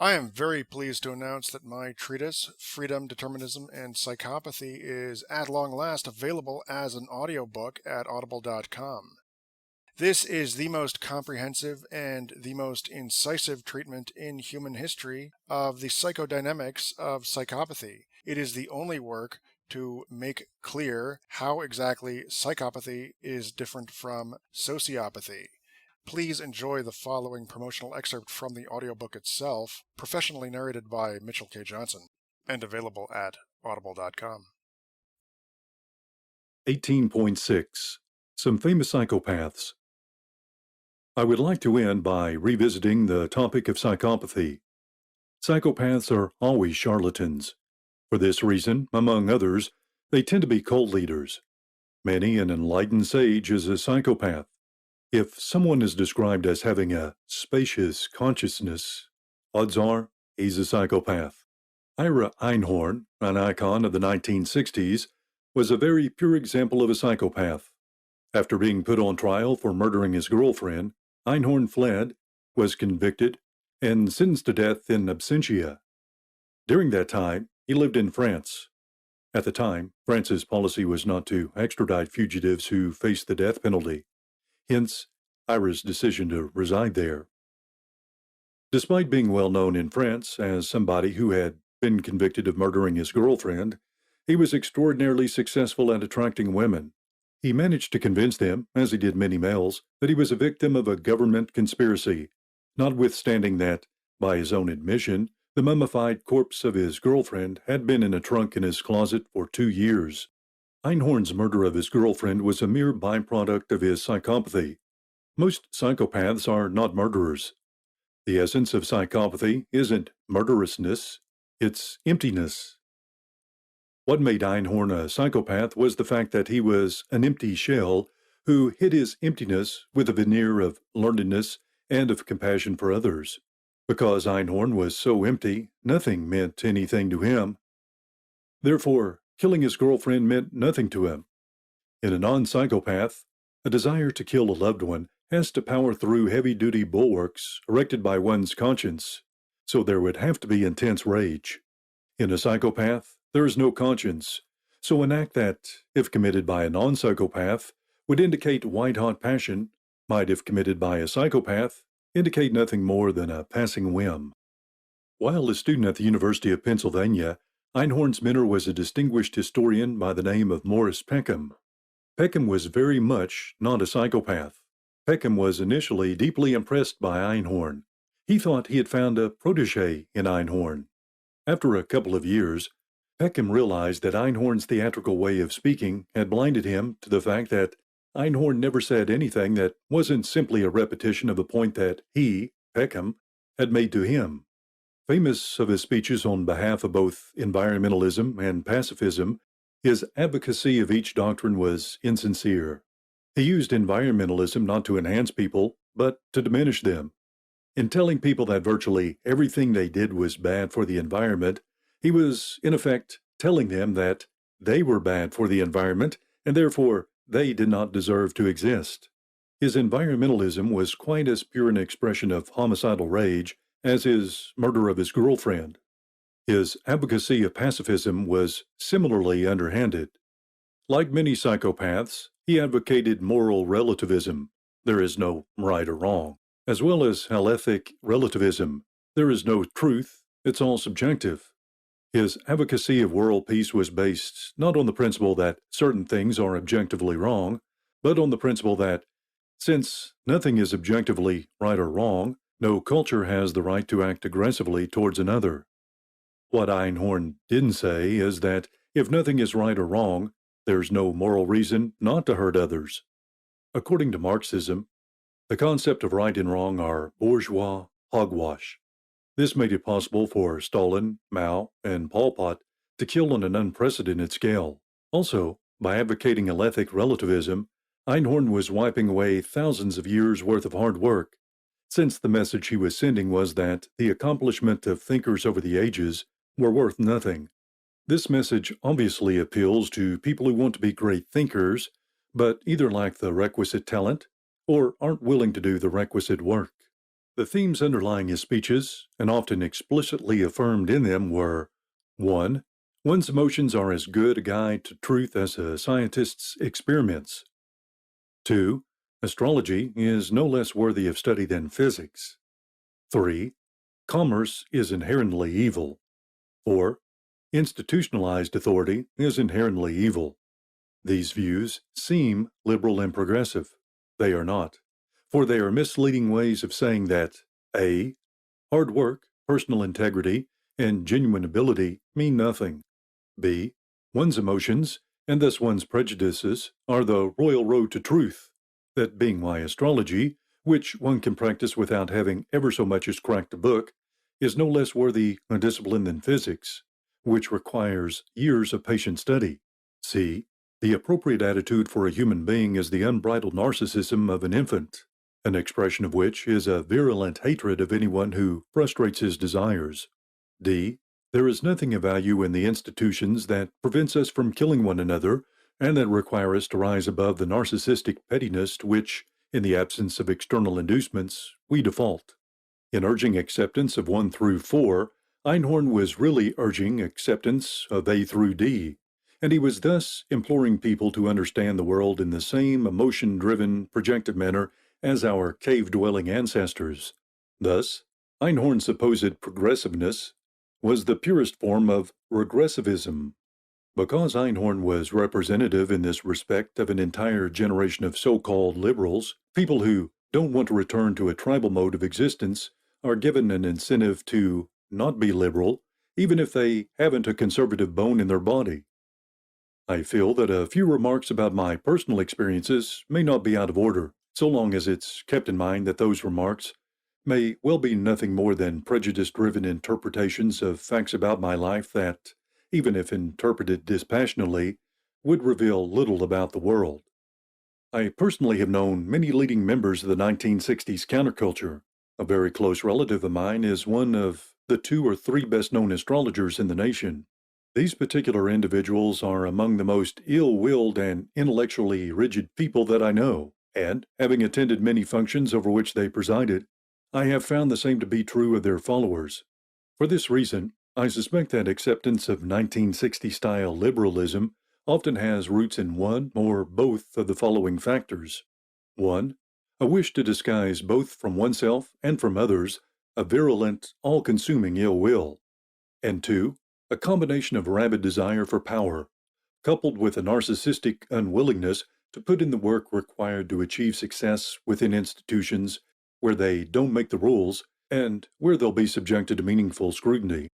I am very pleased to announce that my treatise, Freedom, Determinism, and Psychopathy, is at long last available as an audiobook at audible.com. This is the most comprehensive and the most incisive treatment in human history of the psychodynamics of psychopathy. It is the only work to make clear how exactly psychopathy is different from sociopathy. Please enjoy the following promotional excerpt from the audiobook itself, professionally narrated by Mitchell K. Johnson, and available at audible.com. 18.6 Some Famous Psychopaths. I would like to end by revisiting the topic of psychopathy. Psychopaths are always charlatans. For this reason, among others, they tend to be cult leaders. Many an enlightened sage is a psychopath. If someone is described as having a spacious consciousness, odds are he's a psychopath. Ira Einhorn, an icon of the 1960s, was a very pure example of a psychopath. After being put on trial for murdering his girlfriend, Einhorn fled, was convicted, and sentenced to death in absentia. During that time, he lived in France. At the time, France's policy was not to extradite fugitives who faced the death penalty. Hence, Ira's decision to reside there. Despite being well known in France as somebody who had been convicted of murdering his girlfriend, he was extraordinarily successful at attracting women. He managed to convince them, as he did many males, that he was a victim of a government conspiracy, notwithstanding that, by his own admission, the mummified corpse of his girlfriend had been in a trunk in his closet for 2 years. Einhorn's murder of his girlfriend was a mere byproduct of his psychopathy. Most psychopaths are not murderers. The essence of psychopathy isn't murderousness, it's emptiness. What made Einhorn a psychopath was the fact that he was an empty shell who hid his emptiness with a veneer of learnedness and of compassion for others. Because Einhorn was so empty, nothing meant anything to him. Therefore, killing his girlfriend meant nothing to him. In a non-psychopath, a desire to kill a loved one has to power through heavy-duty bulwarks erected by one's conscience, so there would have to be intense rage. In a psychopath, there is no conscience, so an act that, if committed by a non-psychopath, would indicate white-hot passion, might, if committed by a psychopath, indicate nothing more than a passing whim. While a student at the University of Pennsylvania, Einhorn's mentor was a distinguished historian by the name of Morris Peckham. Peckham was very much not a psychopath. Peckham was initially deeply impressed by Einhorn. He thought he had found a protege in Einhorn. After a couple of years, Peckham realized that Einhorn's theatrical way of speaking had blinded him to the fact that Einhorn never said anything that wasn't simply a repetition of a point that he, Peckham, had made to him. Famous of his speeches on behalf of both environmentalism and pacifism, his advocacy of each doctrine was insincere. He used environmentalism not to enhance people, but to diminish them. In telling people that virtually everything they did was bad for the environment, he was, in effect, telling them that they were bad for the environment, and therefore they did not deserve to exist. His environmentalism was quite as pure an expression of homicidal rage as his murder of his girlfriend. His advocacy of pacifism was similarly underhanded. Like many psychopaths, he advocated moral relativism. There is no right or wrong, as well as halethic relativism. There is no truth, it's all subjective. His advocacy of world peace was based not on the principle that certain things are objectively wrong, but on the principle that, since nothing is objectively right or wrong, no culture has the right to act aggressively towards another. What Einhorn didn't say is that if nothing is right or wrong, there's no moral reason not to hurt others. According to Marxism, the concept of right and wrong are bourgeois hogwash. This made it possible for Stalin, Mao, and Pol Pot to kill on an unprecedented scale. Also, by advocating halethic relativism, Einhorn was wiping away thousands of years' worth of hard work, since the message he was sending was that the accomplishment of thinkers over the ages were worth nothing. This message obviously appeals to people who want to be great thinkers, but either lack the requisite talent or aren't willing to do the requisite work. The themes underlying his speeches, and often explicitly affirmed in them, were 1. One's emotions are as good a guide to truth as a scientist's experiments. 2. Astrology is no less worthy of study than physics. 3. Commerce is inherently evil. 4. Institutionalized authority is inherently evil. These views seem liberal and progressive. They are not, for they are misleading ways of saying that A. Hard work, personal integrity, and genuine ability mean nothing. B. One's emotions, and thus one's prejudices, are the royal road to truth. That being why astrology, which one can practice without having ever so much as cracked a book, is no less worthy a discipline than physics, which requires years of patient study. C. The appropriate attitude for a human being is the unbridled narcissism of an infant, an expression of which is a virulent hatred of anyone who frustrates his desires. D. There is nothing of value in the institutions that prevents us from killing one another and that require us to rise above the narcissistic pettiness to which, in the absence of external inducements, we default. In urging acceptance of 1 through 4, Einhorn was really urging acceptance of A through D, and he was thus imploring people to understand the world in the same emotion-driven, projective manner as our cave-dwelling ancestors. Thus, Einhorn's supposed progressiveness was the purest form of regressivism. Because Einhorn was representative in this respect of an entire generation of so-called liberals, people who don't want to return to a tribal mode of existence are given an incentive to not be liberal, even if they haven't a conservative bone in their body. I feel that a few remarks about my personal experiences may not be out of order, so long as it's kept in mind that those remarks may well be nothing more than prejudice-driven interpretations of facts about my life that, even if interpreted dispassionately, would reveal little about the world. I personally have known many leading members of the 1960s counterculture. A very close relative of mine is one of the 2 or 3 best-known astrologers in the nation. These particular individuals are among the most ill-willed and intellectually rigid people that I know, and, having attended many functions over which they presided, I have found the same to be true of their followers. For this reason, I suspect that acceptance of 1960-style liberalism often has roots in one or both of the following factors. 1. A wish to disguise both from oneself and from others a virulent, all-consuming ill will. And 2. A combination of rabid desire for power, coupled with a narcissistic unwillingness to put in the work required to achieve success within institutions where they don't make the rules and where they'll be subjected to meaningful scrutiny.